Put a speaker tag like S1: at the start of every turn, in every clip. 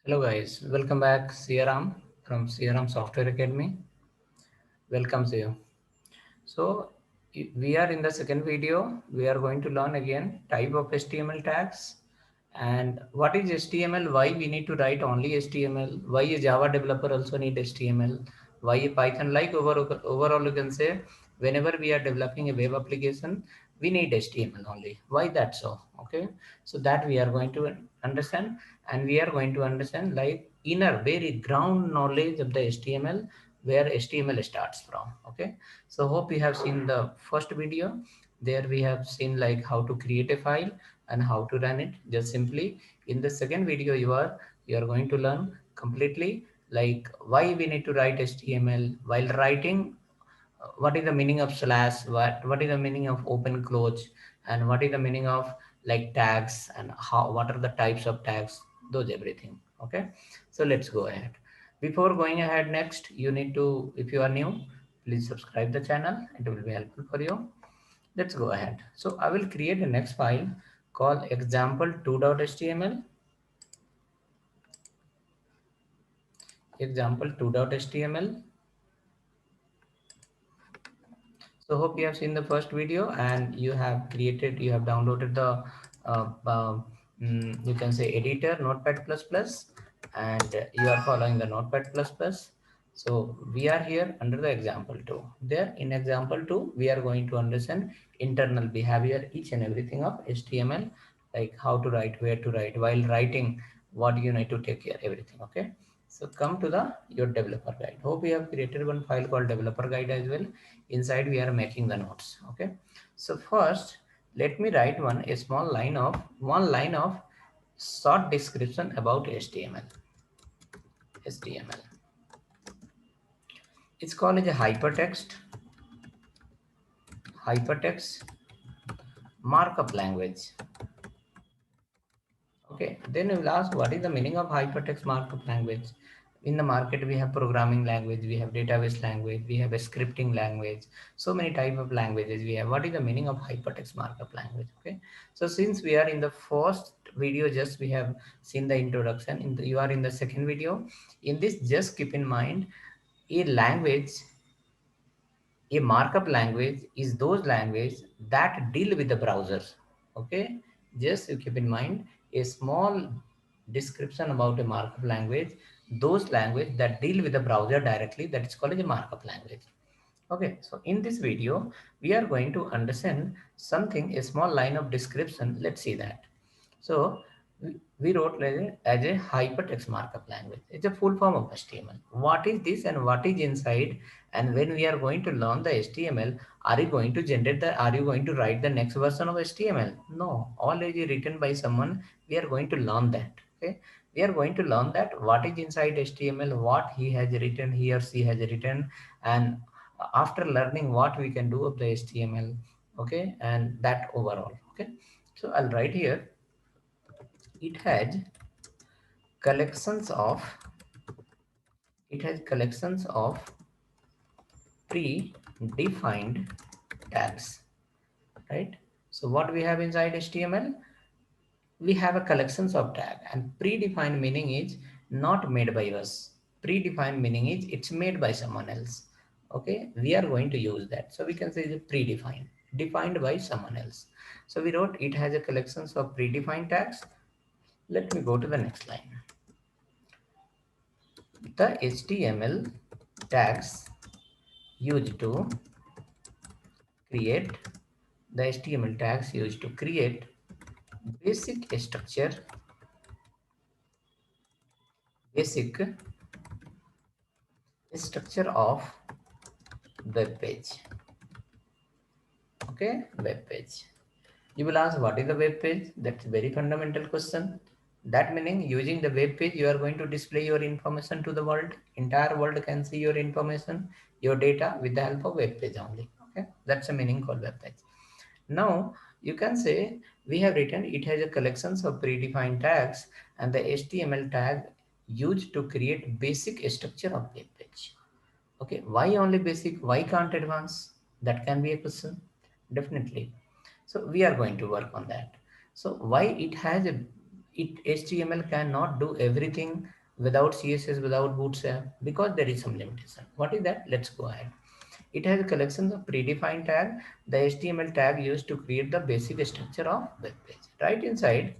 S1: Hello guys, welcome back. Siaram from Siaram Software Academy. Welcomes you. So we are in the second video. We are going to learn again type of HTML tags and what is HTML, why we need to write only HTML, why a Java developer also need HTML, why a Python, like overall you can say whenever we are developing a web application, we need HTML only. Why that so? Okay. So that we are going to understand, and we are going to understand like inner very ground knowledge of the HTML, where HTML starts from. Okay. So hope you have seen the first video. There we have seen like how to create a file and how to run it just simply. In the second video you are going to learn completely like why we need to write HTML while writing, what is the meaning of slash, what is the meaning of open close, and what is the meaning of like tags, and how what are the types of tags, those everything. Okay, so let's go ahead. Before going ahead, next you need to, if you are new, please subscribe the channel, it will be helpful for you. Let's go ahead. So I will create a next file called example2.html. example2.html. So hope you have seen the first video and you have created, you have downloaded the you can say editor Notepad++, and you are following the Notepad++. So we are here under the example 2. There in example 2, we are going to understand internal behavior, each and everything of HTML, like how to write, where to write, while writing, what you need to take care, everything. Okay. So come to the your developer guide. Hope you have created one file called developer guide as well. Inside we are making the notes. Okay, so first let me write a small line of short description about HTML. It's called as a hypertext markup language. Okay, then you will ask what is the meaning of hypertext markup language. In the market we have programming language, we have database language, we have a scripting language, so many type of languages we have. What is the meaning of hypertext markup language? Okay, so since we are in the first video, just we have seen the introduction, you are in the second video. In this, just keep in mind, a language, a markup language is those language that deal with the browsers. Okay, just you keep in mind a small description about a markup language, those language that deal with the browser directly, that is called a markup language. Okay, so in this video we are going to understand something, a small line of description. Let's see that. So we wrote like as a hypertext markup language. It's a full form of HTML. What is this and what is inside? And when we are going to learn the HTML, are you going to generate the, are you going to write the next version of HTML? No, all is written by someone. We are going to learn that. Okay, we are going to learn that what is inside HTML, what he has written, he or she has written, and after learning what we can do of the HTML. Okay, and that overall. Okay, so I'll write here. It has collections of predefined tags, right? So what we have inside HTML, we have a collections of tag, and predefined meaning is not made by us. Predefined meaning is it's made by someone else. Okay, we are going to use that. So we can say it's predefined, defined by someone else. So we wrote it has a collections of predefined tags. Let me go to the next line. The HTML tags used to create basic basic structure of web page. Okay, web page. You will ask what is the web page? That's a very fundamental question. That meaning using the web page you are going to display your information to the world. Entire world can see your information, your data with the help of web page only. Okay, that's a meaning called web page. Now you can say we have written it has a collections of predefined tags, and the HTML tag used to create basic structure of web page. Okay, why only basic? Why can't advance? That can be a question, definitely. So we are going to work on that. So why it has a HTML cannot do everything without CSS, without Bootstrap, because there is some limitation. What is that? Let's go ahead. It has collections of predefined tag, the HTML tag used to create the basic structure of web page. Right inside,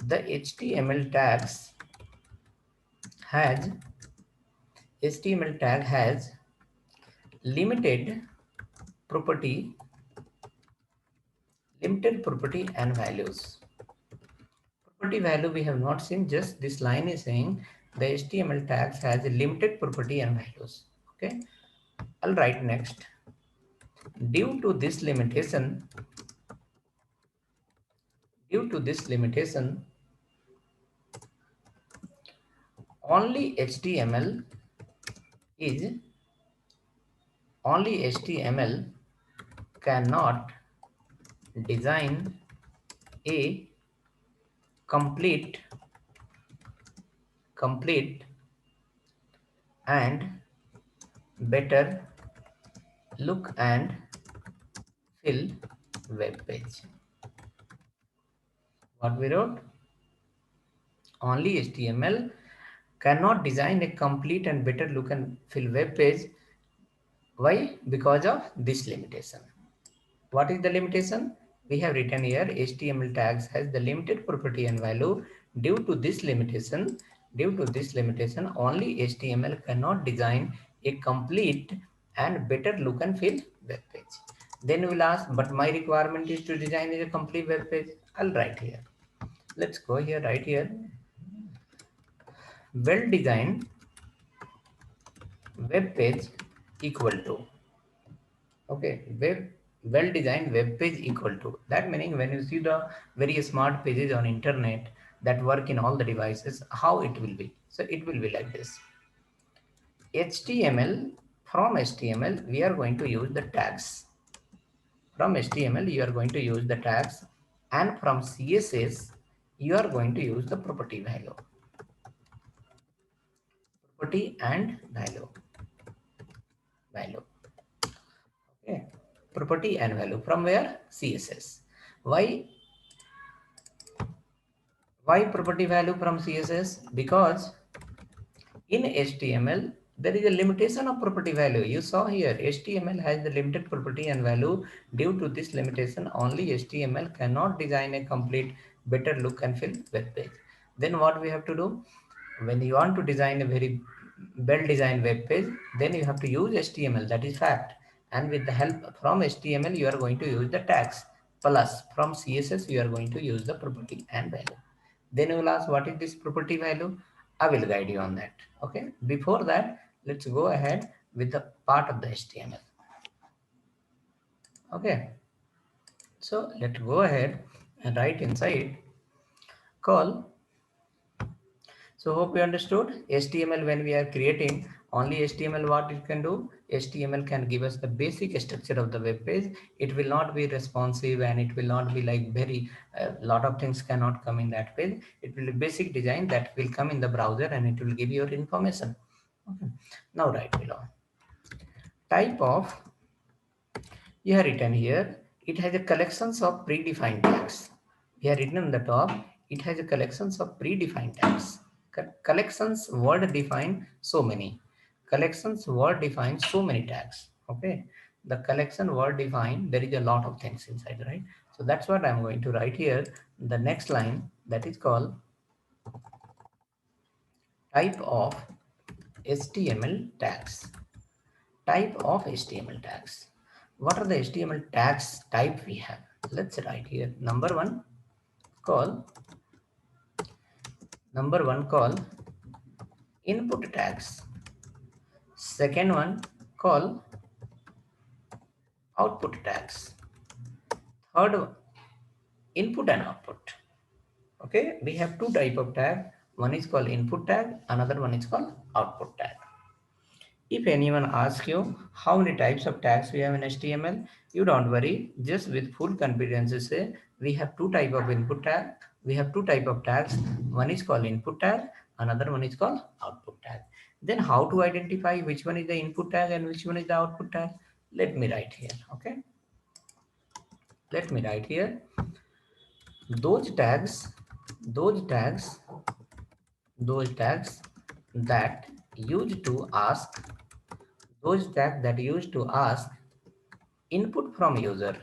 S1: the has HTML tag has limited property, and values. Property value we have not seen, just this line is saying the HTML tags has a limited property and values. Okay, I'll write next. Due to this limitation, due to this limitation, only HTML is only HTML cannot design a complete and better look and feel web page. What we wrote? Only HTML cannot design a complete and better look and feel web page. Why? Because of this limitation. What is the limitation? We have written here HTML tags has the limited property and value. Due to this limitation, only HTML cannot design a complete and better look and feel web page. Then we will ask, but my requirement is to design a complete web page. I'll write here. Let's go here, right here. Well designed web page equal to, okay, well designed web page equal to, that meaning when you see the very smart pages on internet that work in all the devices, how it will be. So it will be like this. HTML, from HTML we are going to use the tags. From HTML you are going to use the tags, and from CSS you are going to use the property value. Property and value. Okay, property and value from where? CSS. Why property value from CSS? Because in HTML there is a limitation of property value. You saw here HTML has the limited property and value. Due to this limitation, only HTML cannot design a complete better look and feel web page. Then what we have to do? When you want to design a very well designed web page, then you have to use HTML, that is fact. And with the help from HTML you are going to use the tags, plus from CSS you are going to use the property and value. Then you will ask, what is this property value? I will guide you on that. Okay, before that let's go ahead with the part of the HTML. Okay, so let's go ahead and write inside call. So hope you understood HTML. When we are creating only HTML, what it can do? HTML can give us the basic structure of the web page. It will not be responsive and it will not be like very lot of things cannot come in that page. It will be basic design that will come in the browser and it will give your information. Okay. Now right below, type of, you have written here, it has a collections of predefined tags. We have written on the top, it has a collections of predefined tags. Collections word defined so many. Collections word defined so many tags. Okay. The collection word defined, there is a lot of things inside, right? So that's what I'm going to write here. The next line, that is called type of HTML tags. Type of HTML tags. What are the HTML tags type we have? Let's write here. Number one call input tags. Second one call output tags. Third one, input and output. Okay, we have two type of tag. One is called input tag, another one is called output tag. If anyone asks you how many types of tags we have in HTML, you don't worry. Just with full confidence say we have two type of input tag. We have two type of tags. One is called input tag. Another one is called output tag. Then how to identify which one is the input tag and which one is the output tag? Let me write here. Okay. Let me write here. Those tags those tags that used to ask those tags that used to ask input from user,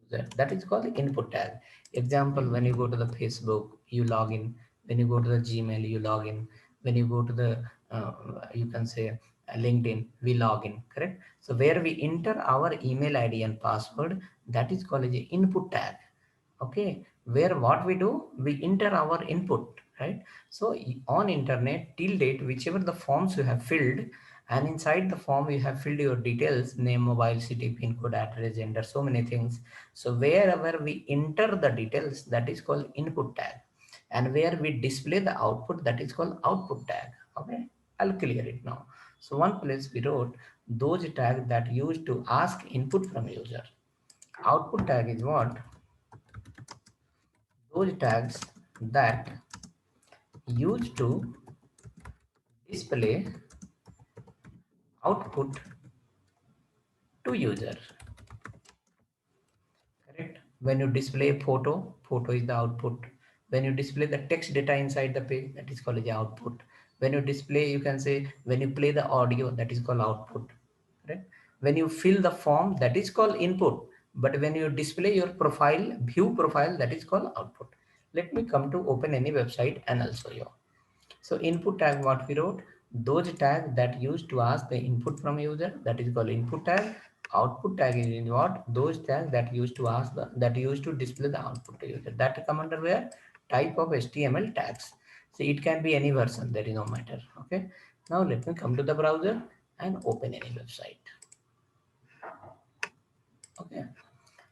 S1: that is called input tag. Example, when you go to the Facebook, you log in. When you go to the Gmail, you log in. When you go to the uh, you can say LinkedIn, we log in, correct? So where we enter our email ID and password, that is called as a input tag. Okay, where what we do, we enter our input, right? So on internet till date, whichever the forms you have filled, and inside the form you have filled your details, name, mobile, city, pin code, address, gender, so many things. So wherever we enter the details, that is called input tag, and where we display the output, that is called output tag. Okay, I'll clear it now. So one place we wrote those tags that used to ask input from user. Output tag is what? Those tags that used to display output to user, correct? When you display photo is the output. When you display the text data inside the page, that is called the output. When you display, you can say, when you play the audio, that is called output, correct? When you fill the form, that is called input. But when you display your profile, view profile, that is called output. Let me come to open any website and I'll show you. So input tag, what we wrote, those tags that used to ask the input from user, that is called input tag. Output tag is in what? Those tags that used to ask that used to display the output to user. That come under where? Type of HTML tags. So it can be any version, there is no matter. Okay. Now let me come to the browser and open any website. Okay.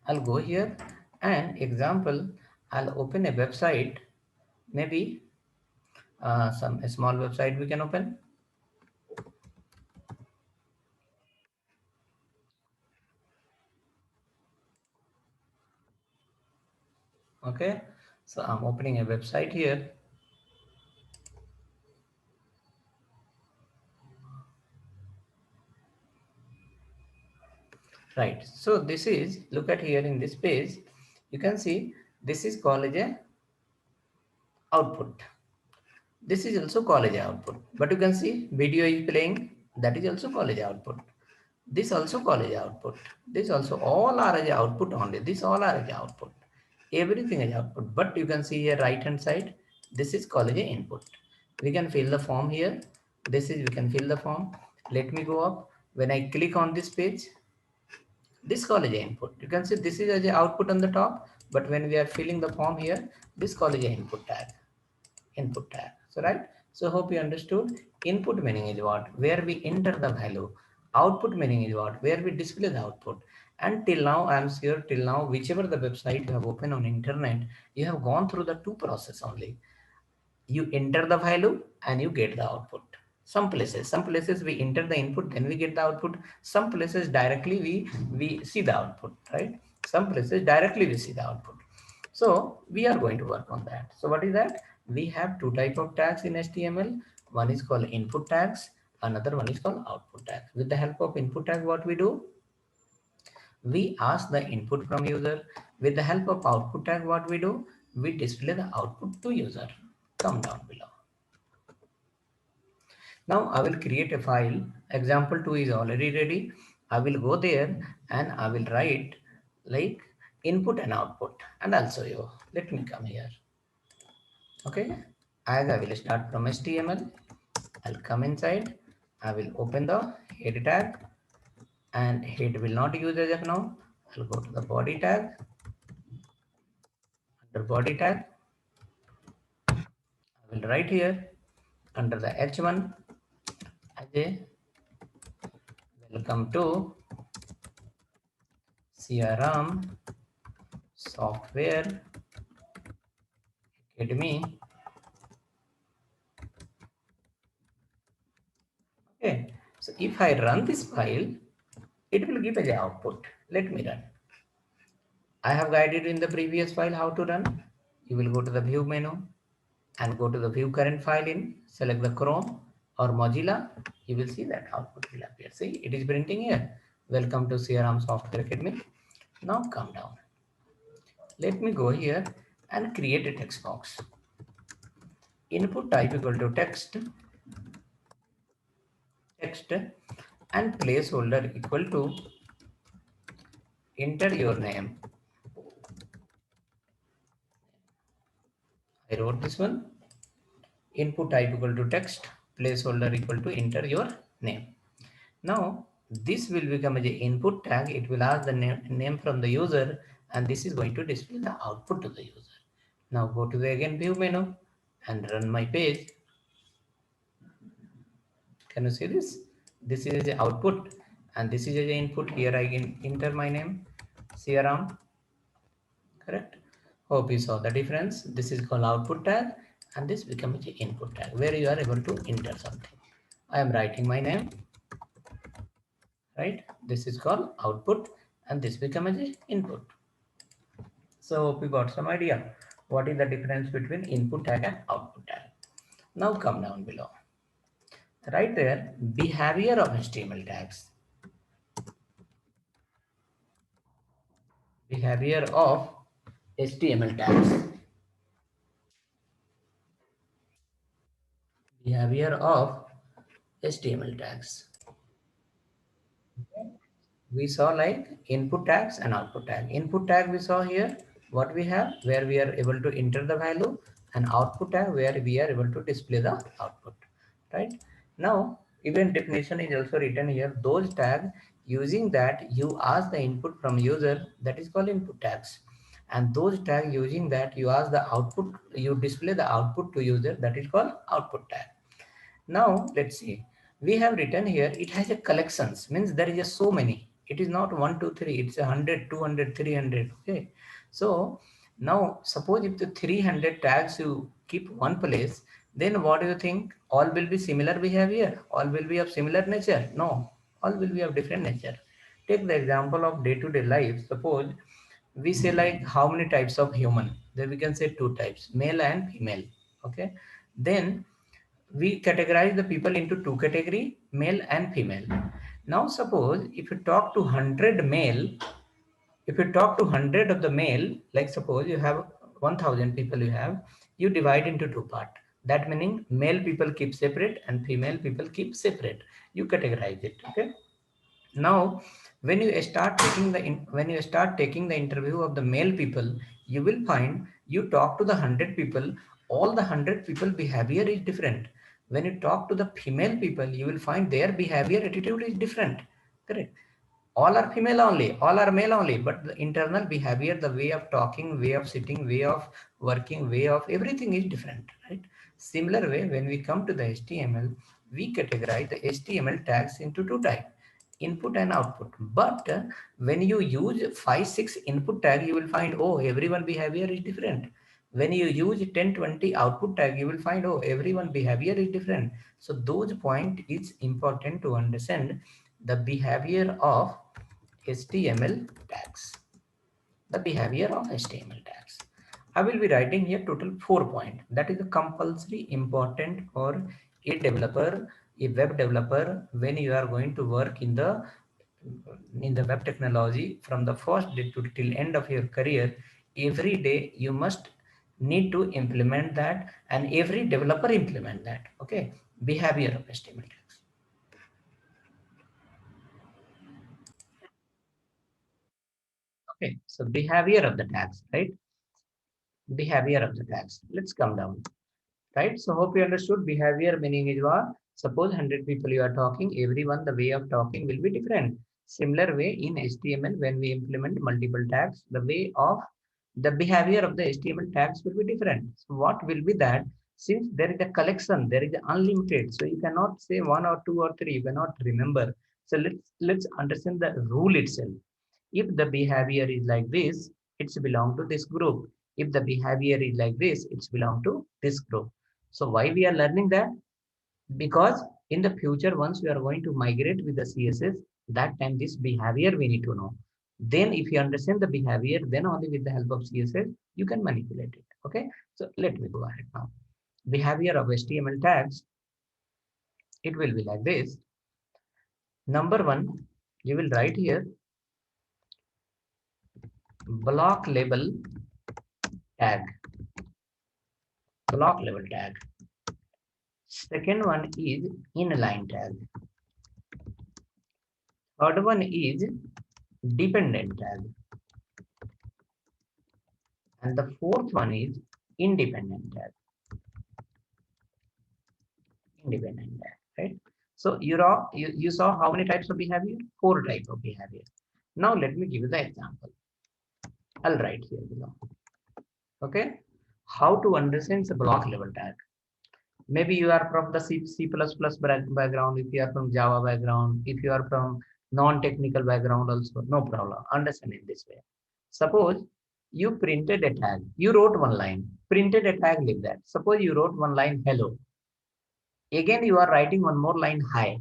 S1: I'll go here and example, I'll open a website, maybe some a small website we can open. Okay, so I'm opening a website here. Right, so this is, look at here in this page, you can see this is college output. This is also college output, but you can see video is playing, that is also college output. This also college output. This also, all are as output only. This all are as output. Everything is output. But you can see here right hand side, this is college input. We can fill the form here. This is, we can fill the form. Let me go up. When I click on this page, this college input, you can see this is as a output on the top. But when we are filling the form here, this college input tag. Input tag. So right. So hope you understood. Input meaning is what? Where we enter the value. Output meaning is what? Where we display the output. And till now, I am sure till now, whichever the website you have opened on internet, you have gone through the two process only. You enter the value and you get the output. Some places we enter the input, then we get the output. Some places directly we see the output, right? Some places directly we see the output. So we are going to work on that. So what is that? We have two type of tags in HTML. One is called input tags. Another one is called output tags. With the help of input tag, what we do? We ask the input from user. With the help of output tag, what we do? We display the output to user. Come down below. Now I will create a file. Example 2 is already ready. I will go there and I will write like input and output, and I'll show you. Let me come here. Okay, as I will start from HTML, I'll come inside. I will open the head tag, and head will not use as of now. I'll go to the body tag. Under body tag, I will write here under the H1 as a welcome to CRM Software Academy. Okay, so if I run this file, it will give as an output. Let me run. I have guided in the previous file how to run. You will go to the view menu and go to the view current file in, select the Chrome or Mozilla. You will see that output will appear. See, it is printing here. Welcome to CRM Software Academy. Now come down. Let me go here and create a text box. Input type equal to text, and placeholder equal to enter your name. I wrote this one. Input type equal to text, placeholder equal to enter your name. Now this will become as a input tag. It will ask the name from the user, and this is going to display the output to the user. Now go to the again view menu and run my page. Can you see this? This is the output and this is the input. Here I can enter my name, Siaram. Correct? Hope you saw the difference. This is called output tag and this becomes the input tag where you are able to enter something. I am writing my name, right? This is called output and this becomes the input. So hope you got some idea what is the difference between input tag and output tag. Now come down below. Right there, behavior of HTML tags. Behavior of HTML tags. Behavior of HTML tags. We saw like input tags and output tag. Input tag we saw here what we have where we are able to enter the value, and output tag where we are able to display the output. Right now, event definition is also written here. Those tags using that you ask the input from user, that is called input tags, and those tags using that you ask the output, you display the output to user, that is called output tag. Now let's see. We have written here it has a collections, means there is a so many. It is not 1, 2, 3. It's 100, 200, 300. Okay. So now suppose if the 300 tags you keep one place, then what do you think? All will be similar behavior. All will be of similar nature. No, all will be of different nature. Take the example of day-to-day life. Suppose we say like how many types of human. Then we can say two types, male and female. Okay. Then we categorize the people into two category, male and female. Now suppose if you talk to 100 male, if you talk to 100 of the male, like suppose you have 1000 people, you divide into two part. That meaning male people keep separate and female people keep separate. You categorize it. Okay. Now when you start taking the interview of the male people, you will find you talk to the 100 people, all the 100 people behavior is different. When you talk to the female people, you will find their behavior attitude is different. Correct? All are female only, all are male only, but the internal behavior, the way of talking, way of sitting, way of working, way of everything is different, right? Similar way, when we come to the HTML, we categorize the HTML tags into two types, input and output. But when you use 5-6 input tag, you will find, oh, everyone behavior is different. When you use 10-20 output tag, you will find, oh, everyone behavior is different. So those point is important to understand the behavior of HTML tags. The behavior of HTML tags. I will be writing here total 4 points. That is a compulsory important for a developer, a web developer, when you are going to work in the web technology from the first day to till end of your career. Every day you must need to implement that, and every developer implement that. Okay, behavior of HTML tags. Okay, so behavior of the tags, right? Behavior of the tags. Let's come down, right? So hope you understood behavior meaning is what? Suppose 100 people you are talking, everyone the way of talking will be different. Similar way in HTML, when we implement multiple tags, the way of the behavior of the HTML tags will be different. So what will be that? Since there is a collection, there is unlimited, so you cannot say one or two or three, you cannot remember. So let's understand the rule itself. If the behavior is like this, it's belong to this group. If the behavior is like this, it's belong to this group. So why we are learning that? Because in the future, once we are going to migrate with the CSS, that time this behavior we need to know. Then if you understand the behavior, then only with the help of CSS, you can manipulate it. Okay. So let me go ahead now. Behavior of HTML tags, it will be like this. Number one, you will write here block label tag. block level tag. Second one is inline tag. Third one is dependent tag. And the fourth one is independent tag. Independent tag, right? So you saw how many types of behavior? 4 types of behavior. Now let me give you the example. I'll write here below. Okay. How to understand the block level tag. Maybe you are from the C++ background, if you are from Java background, if you are from non-technical background also, no problem. Understand in this way. Suppose you printed a tag, you wrote one line, printed a tag like that. Suppose you wrote one line hello. Again, you are writing one more line hi.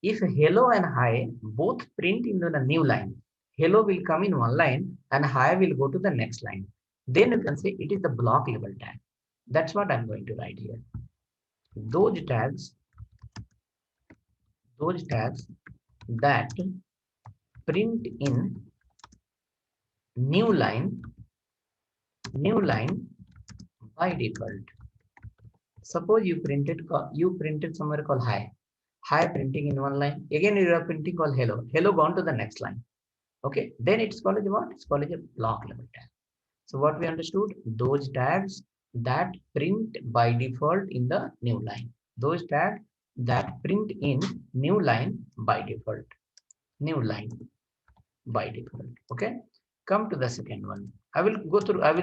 S1: If hello and hi both print into the new line, hello will come in one line and hi will go to the next line. Then you can say it is the block level tag. That's what I'm going to write here. Those tags that print in new line by default. Suppose you printed somewhere called hi. Hi printing in one line. Again you are printing called hello. Hello gone to the next line. Okay. Then it's called as what? It's called as a block level tag. So what we understood? Those tags that print by default in the new line. Those tags that print in new line by default. New line by default. Okay. Come to the second one. I will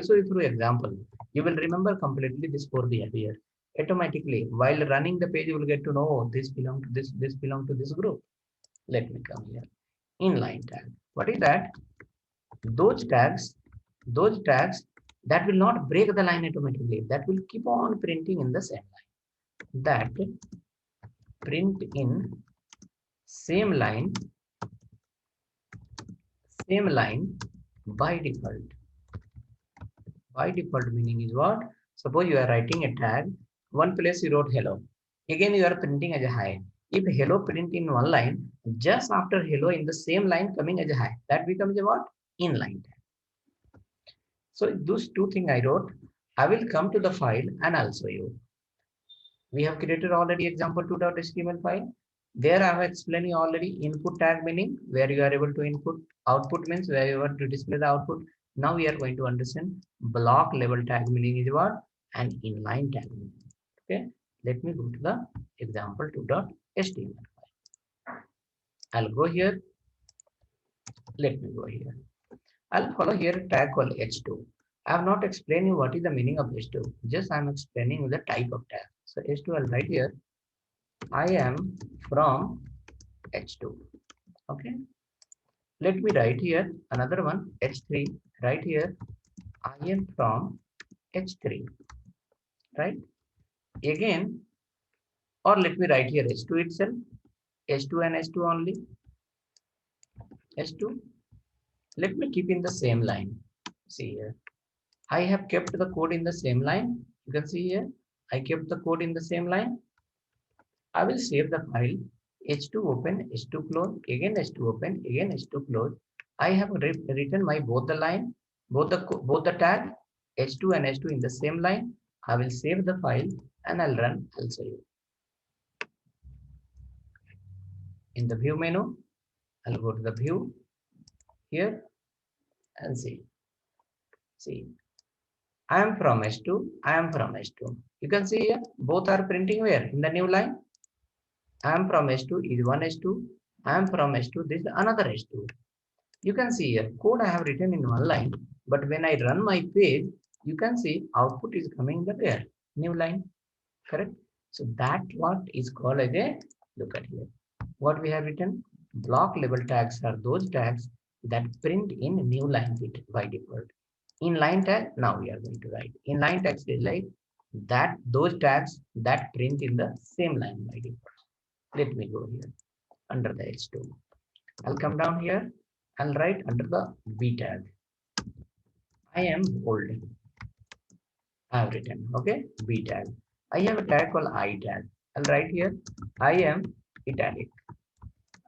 S1: show you through example. You will remember completely this for behavior. Automatically, while running the page, you will get to know, oh, this belong to this belong to this group. Let me come here. Inline tag. What is that? Those tags that will not break the line automatically, that will keep on printing in the same line, that print in same line by default. By default meaning is what? Suppose you are writing a tag, one place you wrote hello, again you are printing as a hi. If hello print in one line, just after hello in the same line coming as a hi, that becomes a what? Inline tag. So those two things I wrote, I will come to the file and I'll show you. We have created already example2.html file. There I have explained you already input tag meaning where you are able to input, output means where you want to display the output. Now we are going to understand block level tag meaning is what? And inline tag meaning. Okay, let me go to the example2.html file. I'll go here. Let me go here. I'll follow here a tag called h2. I have not explained you what is the meaning of h2. Just I'm explaining the type of tag. So h2 I'll write here. I am from h2. Okay. Let me write here another one h3. Right here. I am from h3. Right. Again, or let me write here h2 itself. h2 and h2 only. h2. Let me keep in the same line. See here. I have kept the code in the same line. You can see here. I kept the code in the same line. I will save the file. h2 open, h2 close, again h2 open, again h2 close. I have written my both the line, both the tag h2 and h2 in the same line. I will save the file and I'll run. I'll show you. In the view menu, I'll go to the view here and see. See, I am from h2. I am from h2. You can see here both are printing where in the new line. I am from h2 is one h2. I am from h2. This is another h2. You can see here code I have written in one line, but when I run my page, you can see output is coming the where new line, correct? So that what is called as a, look at here. What we have written, block level tags are those tags that print in new line by default. Inline tag, now we are going to write. Inline tags is like that those tags that print in the same line by default. Let me go here under the h2. I'll come down here. I'll write under the B tag. I am bold. I have written, okay, B tag. I have a tag called I tag. I'll write here, I am italic.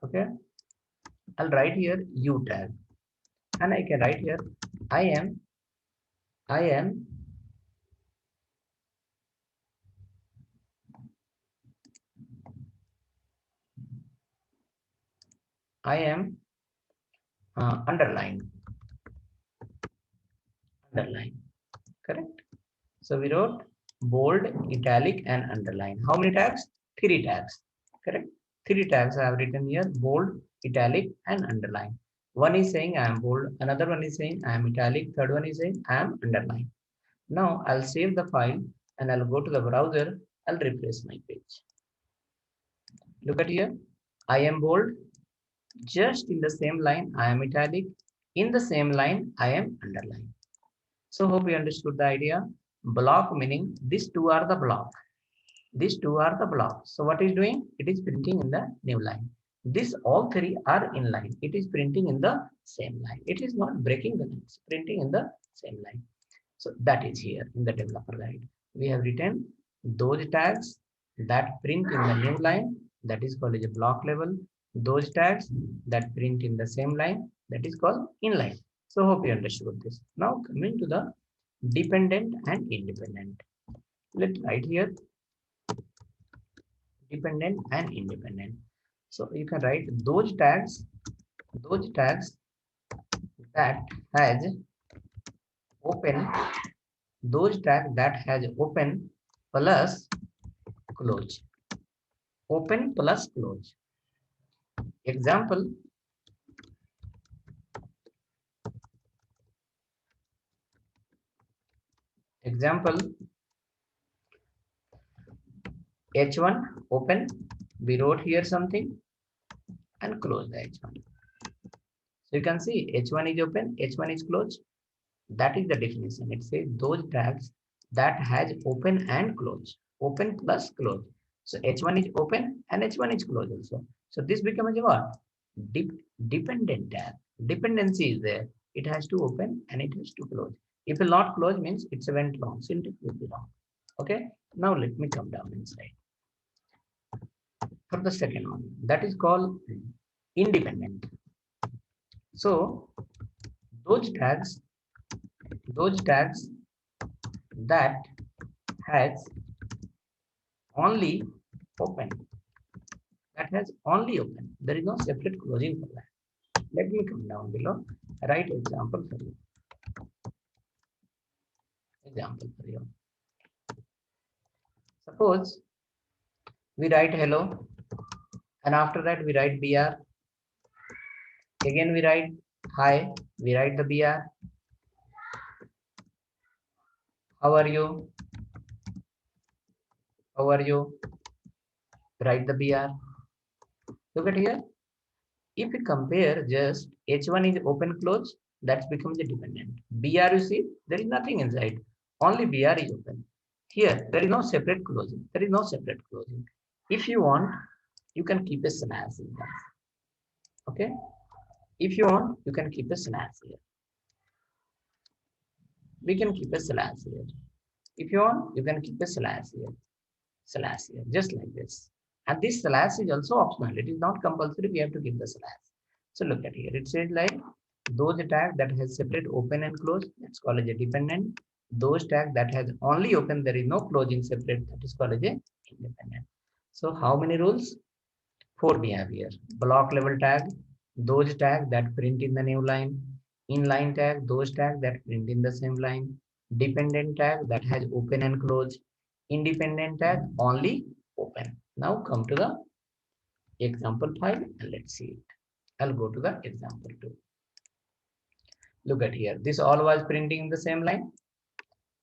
S1: Okay. I'll write here U tag. And I can write here, I am I am underline, correct? So we wrote bold, italic, and underline. How many tags? Three tags, correct? Three tags I have written here: bold, italic, and underline. One is saying I am bold, another one is saying I am italic, third one is saying I am underline. Now I'll save the file and I'll go to the browser. I'll refresh my page. Look at here. I am bold. Just in the same line, I am italic. In the same line, I am underline. So hope you understood the idea. Block meaning these two are the block. These two are the blocks. So what is doing? It is printing in the new line. These all three are in line. It is printing in the same line. It is not breaking the lines, printing in the same line. So that is here in the developer guide. We have written those tags that print in the new line, that is called as a block level. Those tags that print in the same line, that is called inline. So hope you understood this. Now coming to the dependent and independent. Let's write here dependent and independent. So you can write those tags that has open, those tags that has open plus close, open plus close. Example, h1 open, we wrote here something and close the h1. So you can see h1 is open, h1 is closed. That is the definition. It says those tags that has open and close, open plus close. So h1 is open and h1 is closed also. So this becomes a what? Dependent tag. Dependency is there. It has to open and it has to close. If it will not close means it's a went wrong. Syntax will be wrong. Okay. Now let me come down inside. For the second one, that is called independent. So those tags that has only open, there is no separate closing for that. Let me come down below, write example for you. Suppose we write hello and after that we write br, again we write hi, we write the br, how are you, write the br. Look at here. If we compare just h1 is open close, that becomes a dependent. BR, you see, there is nothing inside. Only BR is open. Here, there is no separate closing. If you want, you can keep a slash in that. Okay? If you want, you can keep a slash here. We can keep a slash here. If you want, you can keep a slash here. Just like this. And this slash is also optional. It is not compulsory. We have to give the slash. So look at here. It says like those tags that has separate open and close, that's called as a dependent. Those tags that has only open, there is no closing separate, that is called as a independent. So how many rules? 4 we have here. Block level tag, those tags that print in the new line. Inline tag, those tags that print in the same line. Dependent tag that has open and close. Independent tag only open. Now come to the example file and let's see it. I'll go to the example 2. Look at here. This all was printing in the same line.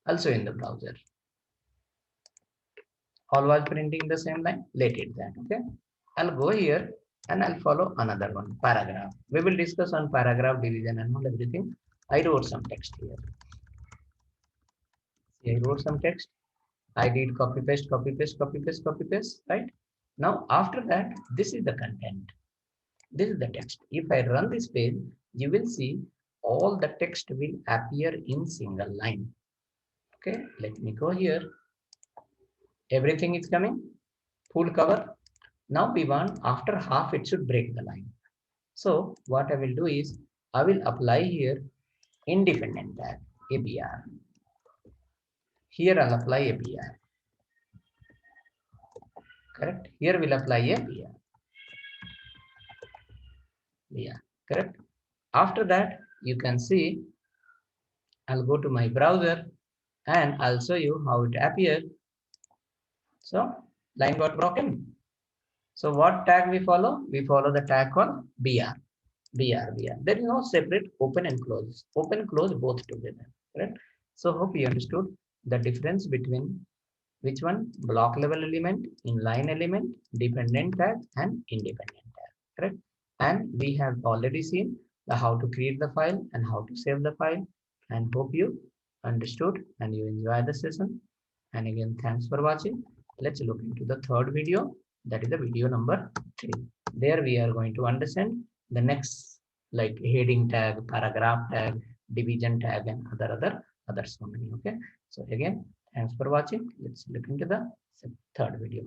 S1: Also in the browser. All was printing in the same line. Let it that. Okay. I'll go here and I'll follow another one. Paragraph. We will discuss on paragraph division and all everything. I wrote some text here. See, I wrote some text. I did copy paste, right? Now after that, this is the content. This is the text. If I run this page, you will see all the text will appear in single line. Okay, let me go here. Everything is coming, full cover. Now we want after half it should break the line. So what I will do is I will apply here independent tag ABR. Here I'll apply ABR. Correct. Here we'll apply ABR. Yeah, correct. After that, you can see, I'll go to my browser and I'll show you how it appears. So line got broken. So what tag we follow? We follow the tag called BR. BR. There is no separate open and close. Open, close both together. Correct? So hope you understood the difference between which one? Block level element, inline element, dependent tag, and independent tag. Correct? And we have already seen the how to create the file and how to save the file. And hope you understood and you enjoy the session. And again, thanks for watching. Let's look into the third video. That is the video number 3. There we are going to understand the next, like heading tag, paragraph tag, division tag, and other so many. Okay. So again, thanks for watching. Let's look into the third video.